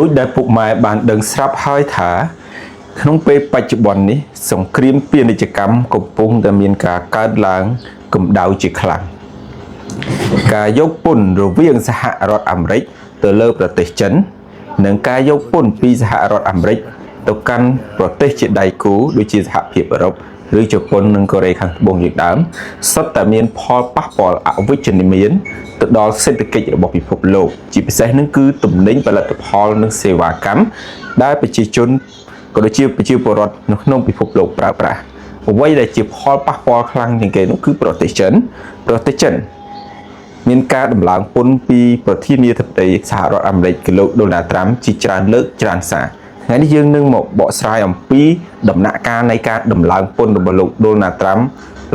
ដូចដែលពុកម៉ែបានដឹងស្រាប់ហើយថាក្នុងពេលបច្ចុប្បន្ននេះសង្គ្រាមពាណិជ្ជកម្មកំពុងតែមានការកើតឡើងកម្ដៅជាខ្លាំងការយកពន្ធរវាងសហរដ្ឋអាមេរិកទៅលើប្រទេសចិននិងការយកពន្ធពីសហរដ្ឋអាមេរិកទៅកាន់ប្រទេសជាដៃគូដូចជាសហភាពអឺរ៉ុបឬជប៉ុននិងកូរ៉េខាងត្បូងជាដើមសុទ្ធតែមានផលប៉ះពាល់អវិជ្ជមានទៅដល់សេដ្ឋកិច្ចរបស់ពិភពលោកជាពិសេសនឹងគឺទំនិញផលិតផលនិងសេវាកម្មដែលប្រជាជនក៏ដូចជាប្រជាពលរដ្ឋនៅក្នុងពិភពលោកប្រើប្រាស់អ្វីដែលជាផលប៉ះពាល់ខ្លាំងជាងគេនោះគឺប្រទេសចិនមានការដំឡើងពន្ធពីប្រធានាធិបតីសហរដ្ឋអាមេរិកលោកដូណាល់ត្រាំជាច្រើនលើកច្រើនសារថ្ងៃនេះយើងនឹងមកបកស្រាយអំពីដំណាក់កាលនៃការដំឡើងពន្ធរបស់លោកដូណាល់ត្រាំ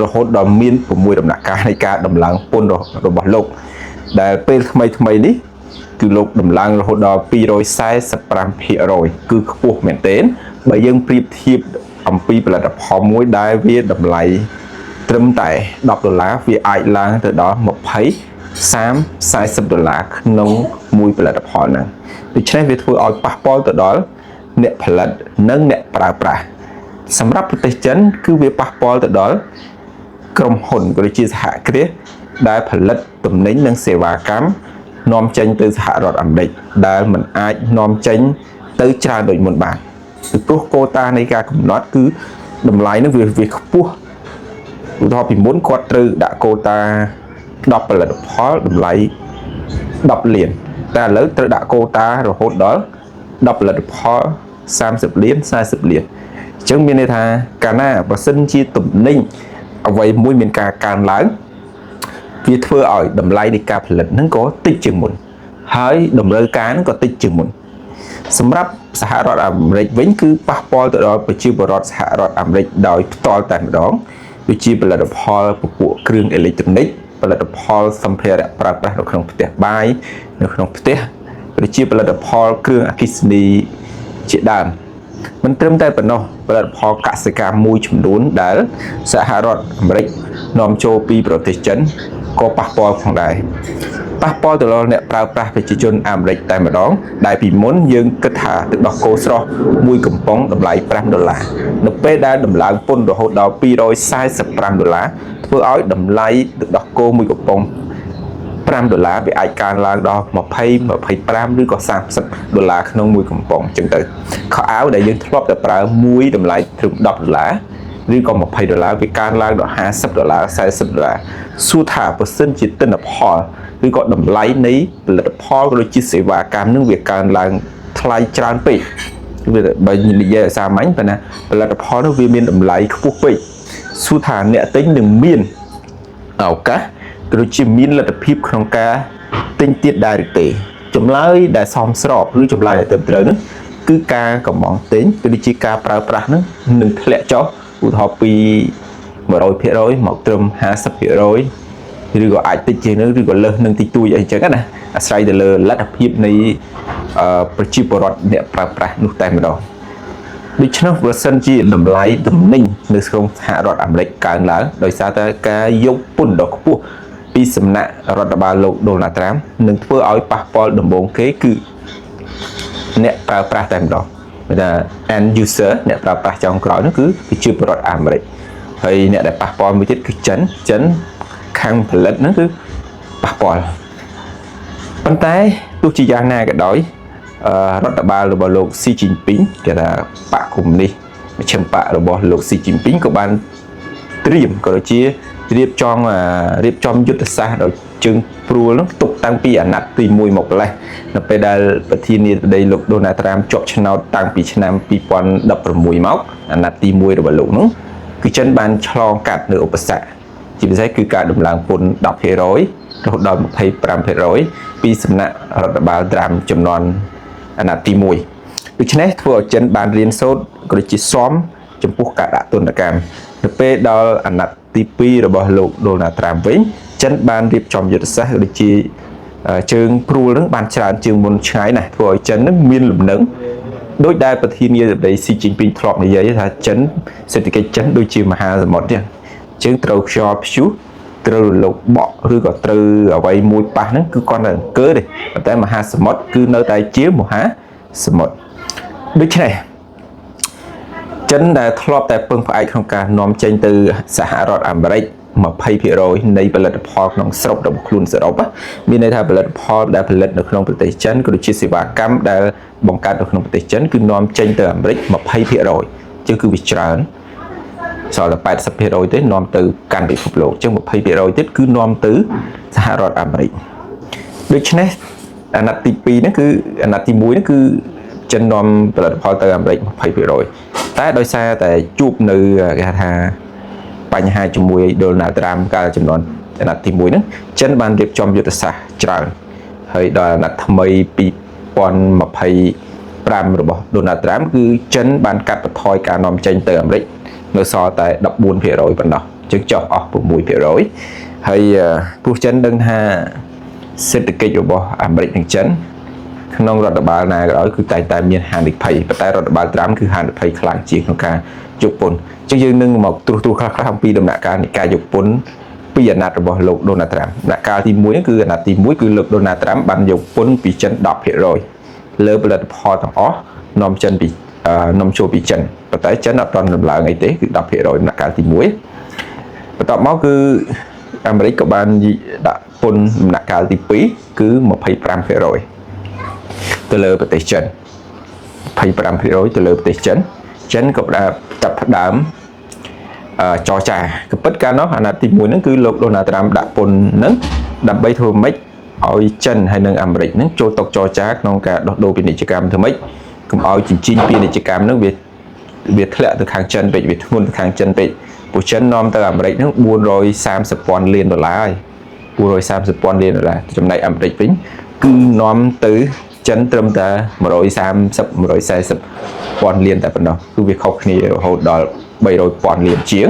រហូតដល់មាន6ដំណាក់កាលនៃការដំឡើងពន្ធរបស់លោកដែលពេលថ្មីនេះគឺលោកដំឡើងរហូតដល់245%គឺខ្ពស់មែនទែនបើយើងប្រៀបធៀបអំពីផលិតផលមួយដែលវាតម្លៃត្រឹមតែ$10វាអាចឡើងទៅដល់$20-30-40ក្នុងមួយផលិតផលហ្នឹងដូច្នេះវាធ្វើឲ្យប៉ះពាល់ទៅដល់អ្នកផលិតនិងអ្នកប្រើប្រាស់សម្រាប់ប្រទេសចិនគឺវាប៉ះពាល់ទៅដល់ក្រុមហ៊ុនក៏ដូចជាសហគ្រាសដែលផលិតទំនិញនិងសេវាកម្មនាំចេញទៅសហរដ្ឋអាមេរិកដែលមិនអាចនាំចេញទៅច្រើនដូចមុនបានពីព្រោះកូតានៃការកំណត់គឺតម្លៃនឹងវាខ្ពស់ឧទាហរណ៍ពីមុនគាត់ត្រូវដាក់កូតា10ផលិតផលតម្លៃ10លានតែឥឡូវត្រូវដាក់កូតារហូតដល់10ផលិតផល30លាន40លានអញ្ចឹងមានន័យថាកាលណាបើសិនជាទំនិញអ្វីមួយមានការកើនឡើងវាធ្វើឲ្យតម្លៃនៃការផលិតហ្នឹងក៏តិចជាងមុនហើយតម្រូវការហ្នឹងក៏តិចជាងមុនសម្រាប់សហរដ្ឋអាមេរិកវិញគឺប៉ះពាល់ទៅដល់ប្រជាពលរដ្ឋសហរដ្ឋអាមេរិកដោយផ្ទាល់តែម្ដងដូចជាផលិតផលពពួកគ្រឿងអេឡិចត្រូនិកផលិតផលសម្ភារៈប្រើប្រាស់នៅក្នុងផ្ទះបាយនៅក្នុងផ្ទះដូចជាផលិតផលគ្រឿងអគ្គិសនីជាដើមមិនត្រឹមតែប៉ុណ្ណោះផលិតផលកសិកម្មមួយចំនួនដែលសហរដ្ឋអាមេរិកនាំចូលពីប្រទេសចិនក៏ប៉ះពាល់ផងដែរប៉ះពាល់ទៅដល់អ្នកប្រើប្រាស់ប្រជាជនអាមេរិកតែម្ដងដែលពីមុនយើងគិតថាទឹកដោះគោស្រស់មួយកំប៉ុងតម្លៃ$5នៅពេលដែលដំឡើងពន្ធរហូតដល់$245ធ្វើឲ្យតម្លៃទឹកដោះគោមួយកំប៉ុង$5វាអាចកើនឡើងដល់20 25ឬក៏$30ក្នុងមួយកំប៉ុងអញ្ចឹងទៅខោអាវដែលយើងធ្លាប់តែប្រើមួយតម្លៃត្រឹម$10ឬក៏$20វាកើនឡើងដល់$50 $40សួរថាបើសិនជាទិន្នផលឬក៏តម្លៃនៃផលិតផលក៏ដូចជាសេវាកម្មនឹងវាកើនឡើងថ្លៃច្រើនពេកវាបើនិយាយសាមញ្ញប៉ុន្តែផលិតផលនោះវាមានតម្លៃខ្ពស់ពេកសួរថាអ្នកទិញនឹងមានឱកាសក៏ដូចជាមានលទ្ធភាពក្នុងការទិញទៀតដែរឬទេចម្លើយដែលសមស្របឬចម្លើយដែលត្រឹមត្រូវនោះគឺការកំងទិញក៏ដូចជាការប្រើប្រាស់នោះនឹងធ្លាក់ចុះឧទាហរណ៍ពី100%មកត្រឹម50%ឬក៏អាចតិចជាងនោះឬក៏លើសនឹងតិចតួចអីចឹងណាអាស្រ័យទៅលើលទ្ធភាពនៃប្រជាពលរដ្ឋអ្នកប្រើប្រាស់នោះតែម្ដងដូច្នោះបើសិនជាតម្លៃទំនិញនៅក្នុងសហរដ្ឋអាមេរិកកើនឡើងដោយសារតែការយកពន្ធដ៏ខ្ពស់ពីសំណាក់រដ្ឋបាលលោកដូណាល់ត្រាំនឹងធ្វើឲ្យប៉ះពាល់ដំបូងគេគឺអ្នកប្រើប្រាស់តែម្ដងគេថា end user អ្នកប្រើប្រាស់ចុងក្រោយនោះគឺប្រជាពលរដ្ឋអាមេរិកហើយអ្នកដែលប៉ះពាល់មួយទៀតគឺចិនខាងផលិតហ្នឹងគឺប៉ះពាល់ប៉ុន្តែទោះជាយ៉ាងណាក៏ដោយរដ្ឋបាលរបស់លោកស៊ីជីនពីងគេថាបកកុម្មុយនីសមជ្ឈិមបករបស់លោកស៊ីជីនពីងក៏បានត្រៀមក៏ដូចជារៀបចំយុទ្ធសាស្ត្រដោយជើងព្រួលនោះទុកតាំងពីអាណត្តិទី1មកម្លេះនៅពេលដែលប្រធានាធិបតីលោកដូណាល់ត្រាំជាប់ឆ្នោតតាំងពីឆ្នាំ2016មកអាណត្តិទី1របស់លោកនោះគឺចិនបានឆ្លងកាត់នៅឧបសគ្គជាពិសេសគឺការដំឡើងពន្ធ10%រហូតដល់25%ពីសំណាក់រដ្ឋបាលត្រាំចំនួនអាណត្តិទី1ដូច្នេះធ្វើឲ្យចិនបានរៀនសូត្រក៏ដូចជាសមចំពោះការដាក់ទណ្ឌកម្មនៅពេលដល់អាណត្តិទី2របស់លោកដូណាល់ត្រាំវិញចិនបានរៀបចំយុទ្ធសាស្ត្រដូចជាជើងព្រួលនឹងបានច្រើនជាងមុនឆ្ងាយណាស់ធ្វើឲ្យចិននឹងមានលំនឹងដោយដែលប្រធានាធិបតីស៊ីជីនពីងធ្លាប់និយាយថាចិនសេដ្ឋកិច្ចចិនដូចជាមហាសមុទ្រទៀតជើងត្រូវខ្យល់ព្យុះត្រូវរលកបក់ឬក៏ត្រូវអ្វីមួយប៉ះហ្នឹងគឺគាត់នៅអង្គើទេប៉ុន្តែមហាសមុទ្រគឺនៅតែជាមហា សមុទ្រដូច្នេះចិនដែលធ្លាប់តែពឹងផ្អែកក្នុងការនាំចេញទៅសហរដ្ឋអាមេរិក20% នៃផលិតផលក្នុងស្រុករបស់ខ្លួនសរុបមានន័យថាផលិតផលដែលផលិតនៅក្នុងប្រទេសចិនក៏ដូចជាសេវាកម្មដែលបង្កើតនៅក្នុងប្រទេសចិនគឺនាំចេញទៅអាមេរិក20%ជាងគឺវាច្រើនសល់តែ80% ទេនាំទៅកាន់ពិភពលោកជាង20% ទៀតគឺនាំទៅសហរដ្ឋអាមេរិកដូច្នេះអាណត្តិទី2ហ្នឹងគឺអាណត្តិទី1ហ្នឹងគឺចិននាំផលិតផលទៅអាមេរិក20%តែដោយសារតែជួបនៅគេហៅថាបញ្ហាជាមួយដូណាល់ត្រាំកាលចំនួនអាណត្តិទី1ហ្នឹងចិនបានរៀបចំយុទ្ធសាស្ត្រច្រើនហើយដល់អាណត្តិថ្មី2025របស់ដូណាល់ត្រាំគឺចិនបានកាត់បន្ថយការនាំចេញទៅអាមេរិកនៅសល់តែ 14% ប៉ុណ្ណោះជើងចុះអស់ 6% ហើយពួកចិនដឹងថាសេដ្ឋកិច្ចរបស់អាមេរិកនិងចិនក្នុងរដ្ឋបាលណាក៏ដោយគឺតែងតែមានហានិភ័យប៉ុន្តែរដ្ឋបាលត្រាំគឺហានិភ័យខ្លាំងជាងក្នុងការយកពន្ធអញ្ចឹងយើងនឹងមកត្រួសខ្លះៗអំពីដំណាក់កាលនៃការយកពន្ធពីអាណត្តិរបស់លោកដូណាល់ត្រាំដំណាក់កាលទី1គឺអាណត្តិទី1គឺលោកដូណាល់ត្រាំបានយកពន្ធពីចិន 10% លើផលិតផលទាំងអស់នាំចិនពីនាំចូលពីចិនប៉ុន្តែចិនអត់ទាន់ដំឡើងអីទេគឺ 10% ដំណាក់កាលទី1បន្ទាប់មកគឺអាមេរិកក៏បានដាក់ពន្ធដំណាក់កាលទី2គឺ 25% ទៅលើប្រទេសចិន 25% ទៅលើប្រទេសចិនក៏ចាប់ផ្ដើមចរចាក៏ពិតកាលនោះអាណត្តិទី1ហ្នឹងគឺលោកដូណាល់ត្រាំដាក់ពន្ធហ្នឹងដើម្បីធ្វើម៉េចឲ្យចិនហើយនិងអាមេរិកហ្នឹងចូលតុចរចាក្នុងការដោះដូរពាណិជ្ជកម្មធ្វើម៉េចកុំឲ្យជញ្ជីងពាណិជ្ជកម្មហ្នឹងវាធ្លាក់ទៅខាងចិនពេកវាធ្ងន់ទៅខាងចិនពេកពួកចិននាំទៅអាមេរិកហ្នឹង$430,000 លានហើយ$430,000 ចំណែកអាមេរិកវិញគឺនាំទៅចិនត្រឹមតែ140,000 លានតែប៉ុណ្ណោះគឺវាខុសគ្នារហូតដល់300,000 លានជាង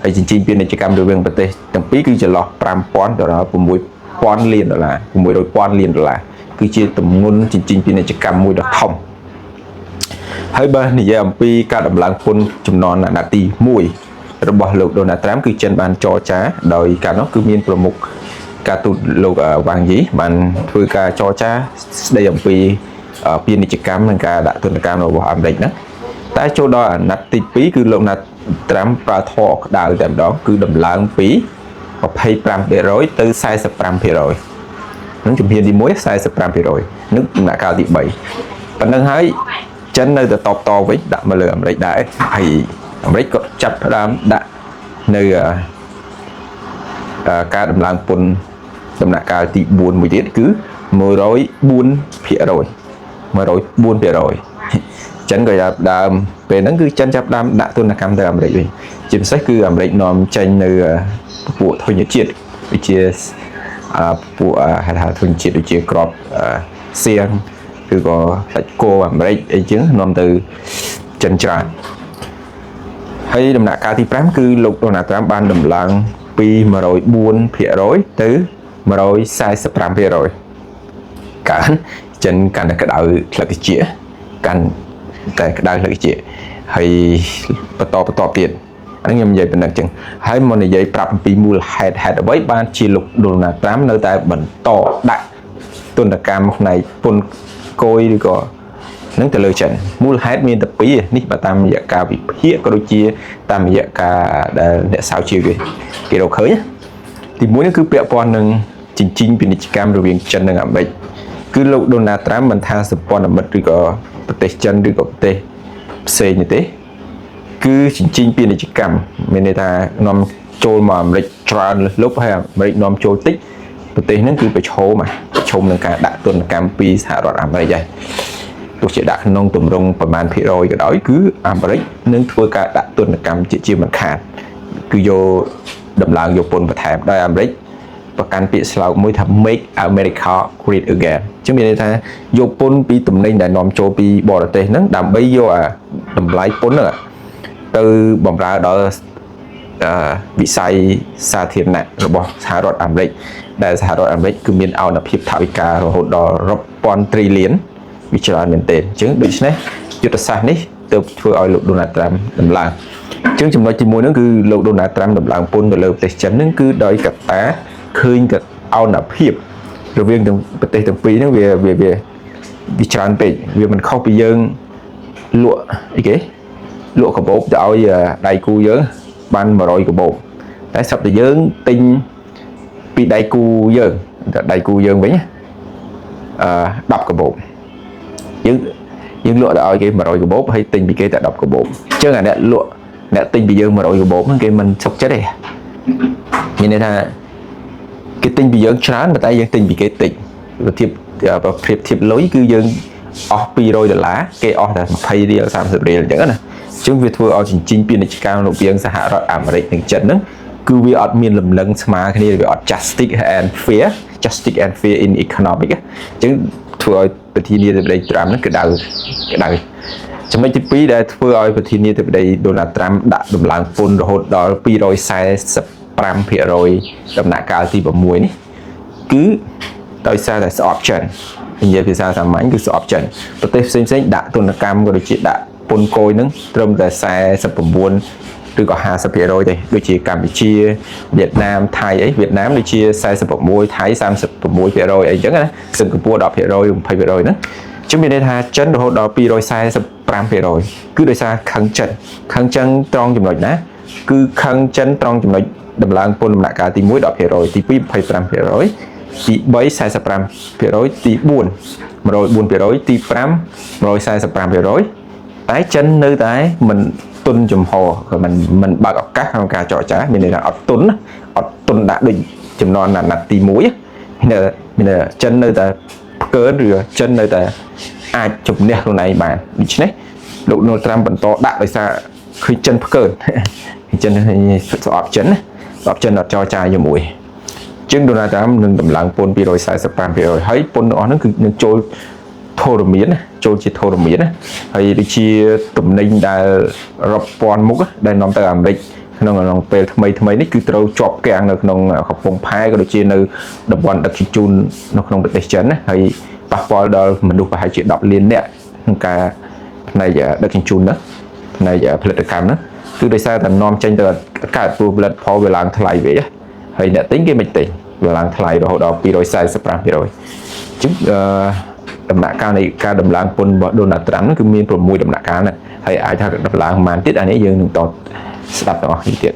ហើយចិញ្ចីពាណិជ្ជកម្មរវាងប្រទេសទាំងពីរគឺចន្លោះ$5,000 ដល់$6,000 លាន$600,000 លានគឺជាទម្ងន់ចិញ្ចីពាណិជ្ជកម្មមួយដ៏ធំហើយបើនិយាយអំពីការដំឡើងពន្ធចំនួនអាណត្តិទី1របស់លោកដូណាល់ត្រាំគឺចិនបានចរចាដោយកាលនោះគឺមានប្រមុខការទូតលោកវ៉ាងយីបានធ្វើការចរចាស្ដីអំពីពាណិជ្ជកម្មនិងការដាក់ទណ្ឌកម្មរបស់អាមេរិកណាតែចូលដល់អាណត្តិទី2គឺលោកណាល់ត្រាំប្រើធរក្តៅតែម្ដងគឺដំឡើងពី 25% ទៅ 45% នឹងជំហានទី1 45% នឹងដំណាក់កាលទី3ប៉ុណ្្នឹងហើយចិននៅតែតបតវិញដាក់មកលើអាមេរិកដែរហើយអាមេរិកក៏ចាប់ផ្ដើមដាក់នៅការដំឡើងពន្ធដំណាក់កាលទី4មួយទៀតគឺ 104% ចិនក៏ចាប់ដើមពេលហ្នឹងគឺចិនចាប់ដើមដាក់ទណ្ឌកម្មទៅអាមេរិកវិញជាពិសេសគឺអាមេរិកនាំចេញនៅពួកធញ្ញជាតិដូចជាពួកហៅថាធញ្ញជាតិដូចជាក្របសៀងឬក៏សាច់គោអាមេរិកអីចឹងនាំទៅចិនច្រើនហើយដំណាក់កាលទី5គឺលោកដូណាល់ត្រាំបានដំឡើងពី 104% ទៅ 145% កើនចិនកាន់តែក្តៅផ្លិតតិចកាន់តែក្តៅផ្លិតតិចហើយបន្តទៀតអានេះខ្ញុំនិយាយប៉ុណ្ណឹងចឹងហើយមកនិយាយប្រាប់អំពីមូលហេតុអ្វីបានជាលោកដូណាល់ត្រាំនៅតែបន្តដាក់ទណ្ឌកម្មផ្នែកពន្ធគយឬក៏នឹងទៅលើចិនមូលហេតុមានតែពីរនេះបើតាមរយៈការវិភាគក៏ដូចជាតាមរយៈការដែលអ្នកស្រាវជ្រាវគេរកឃើញទីមួយនេះគឺពាក់ព័ន្ធនឹងចិញ្ចីពាណិជ្ជកម្មរវាងចិននិងអាមេរិកគឺលោកដូណាល់ត្រាំមិនថាសម្ព័ន្ធមិត្តឬក៏ប្រទេសចិនឬក៏ប្រទេសផ្សេងទេគឺចិញ្ចីពាណិជ្ជកម្មមានន័យថានាំចូលមកអាមេរិកច្រើនលើសហើយអាមេរិកនាំចូលតិចប្រទេសហ្នឹងគឺប្រឈមនឹងការដាក់ទណ្ឌកម្មពីសហរដ្ឋអាមេរិកហើយទោះជាដាក់ក្នុងទម្រង់ប្រមាណភាគរយក៏ដោយគឺអាមេរិកនឹងធ្វើការដាក់ទណ្ឌកម្មជាមិនខានគឺយកដំឡើងយកពន្ធបន្ថែមដោយអាមេរិកប្រកាន់ពាក្យស្លោកមួយថា Make America Great Again ជាមានន័យថាយកពន្ធពីទំនិញដែលនាំចូលពីបរទេសហ្នឹងដើម្បីយកអាតម្លៃពន្ធហ្នឹងទៅបម្រើដល់វិស័យសាធារណៈរបស់សហរដ្ឋអាមេរិកដែលសហរដ្ឋអាមេរិកគឺមានអនុភាពថវិការហូតដល់រាប់ពាន់ត្រីលៀនវាច្រើនមែនទែនអញ្ចឹងដូច្នេះយុទ្ធសាស្ត្រនេះទើបធ្វើឲ្យលោកដូណាល់ត្រាំដំឡើងអញ្ចឹងចំណុចទី1ហ្នឹងគឺលោកដូណាល់ត្រាំដំឡើងពន្ធទៅលើប្រទេសចិនហ្នឹងគឺដោយកត្តាឃើញអនុភាពរវាងទាំងប្រទេសទាំងពីរហ្នឹង វាច្រើនពេកវាមិនខុសពីយើងលក់អីគេលក់កាបូបទៅឲ្យដៃគូយើងបាន100កាបូបតែស្រាប់តែយើងទិញពីដៃគូយើងវិញ10កាបូបយើងលក់ទៅឲ្យគេ100កាបូបហើយទិញពីគេតែ10កាបូបអញ្ចឹងអាអ្នកទិញពីយើង100កាបូបហ្នឹងគេមិនសុខចិត្តទេមានន័យថាគេទិញពីយើងច្រើនតែយើងទិញពីគេតិចប្រៀបធៀបលុយគឺយើងអស់$200គេអស់តែ20រៀល30រៀលអញ្ចឹងណាអញ្ចឹងវាធ្វើឲ្យចិញ្ចែងពាណិជ្ជកម្មរវាងសហរដ្ឋអាមេរិកនិងចិនហ្នឹងគឺវាអត់មានលំនឹងស្មើគ្នាវាអត់ justice and fair in economic អញ្ចឹងធ្វើឲ្យប្រធានាធិបតីត្រាំហ្នឹងក្តៅចំណុចទី2ដែលធ្វើឲ្យប្រធានាធិបតីដូណាល់ត្រាំដាក់ដំឡើងពន្ធរហូតដល់245%ដំណាក់កាលទី6នេះគឺដោយសារតែស្អប់ចិននិយាយភាសាសាមញ្ញគឺស្អប់ចិនប្រទេសផ្សេងដាក់ទណ្ឌកម្មក៏ដូចជាដាក់ពន្ធគយហ្នឹងត្រឹមតែ49ឬក៏50%ទេដូចជាកម្ពុជាវៀតណាមថៃអីវៀតណាមដូចជា46ថៃ36%អីចឹងណាសិង្ហបុរី 10% 20% ហ្នឹងជុំមានន័យថាចិនរហូតដល់245%គឺដោយសារខឹងចិនត្រង់ចំណុចណាគឺខឹងចិនត្រង់ចំណុចដំឡើងពន្ធដំណាក់កាលទី1 10%ទី2 25%ទី3 45%ទី4 104%ទី5 145%តែចិននៅតែមិនទុនចំហក៏មិនបើកឱកាសក្នុងការចរចាមានន័យថាអត់ទុនដាក់ដូចចំនួនអាណត្តិទី1មានន័យចិននៅតែផ្កើនឬចិននៅតែអាចជំនះខ្លួនឯងបានដូច្នេះលោកដូណាល់ត្រាំបន្តដាក់ដោយសារឃើញចិនផ្កើនចិនស្អប់ចិនអត់ចរចាជាមួយជាងដូណាល់ត្រាំនឹងដំឡើងពន្ធ245%ហើយពន្ធទាំងអស់ហ្នឹងគឺនឹងចូលធរមានណាហើយដូចជាទំនិញដែលរាប់ពាន់មុខដែលនាំទៅអាមេរិកក្នុងពេលថ្មីនេះគឺត្រូវជាប់គាំងនៅក្នុងកំពង់ផែក៏ដូចជានៅតំបន់ដឹកជញ្ជូននៅក្នុងប្រទេសចិនណាហើយប៉ះពាល់ដល់មនុស្សប្រហែលជា10លាននាក់ក្នុងការផ្នែកដឹកជញ្ជូនណាផ្នែកផលិតកម្មណាគឺដោយសារតែនាំចេញទៅកើតព្រោះផលិតផលវាឡើងថ្លៃវិញហើយអ្នកទិញគេមិនទិញវាឡើងថ្លៃរហូតដល់245%អញ្ចឹងដំណាក់កាលនៃការដំឡើងពន្ធរបស់ដូណាល់ត្រាំហ្នឹងគឺមាន6ដំណាក់កាលណាហើយអាចថាដំឡើងប៉ុន្មានទៀតអានេះយើងនឹងតស្ដាប់ទាំងអស់គ្នាទៀត